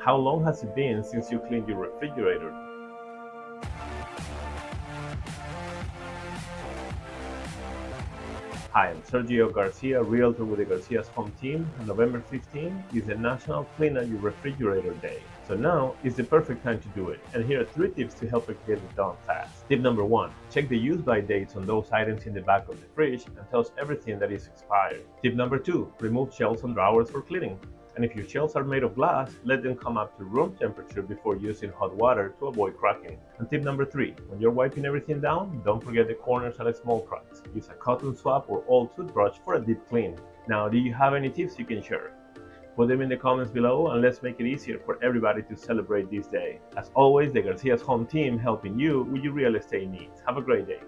How long has it been since you cleaned your refrigerator? Hi, I'm Sergio Garcia, Realtor with the Garcia's Home Team, and November 15 is the National Clean Out Your Refrigerator Day. So now is the perfect time to do it, and here are 3 tips to help you get it done fast. Tip number 1, check the use-by dates on those items in the back of the fridge and tell us everything that is expired. Tip number 2, remove shelves and drawers for cleaning. And if your shelves are made of glass, let them come up to room temperature before using hot water to avoid cracking. And tip number 3, when you're wiping everything down, don't forget the corners and the small cracks. Use a cotton swab or old toothbrush for a deep clean. Now, do you have any tips you can share? Put them in the comments below and let's make it easier for everybody to celebrate this day. As always, the Garcia's Home Team helping you with your real estate needs. Have a great day.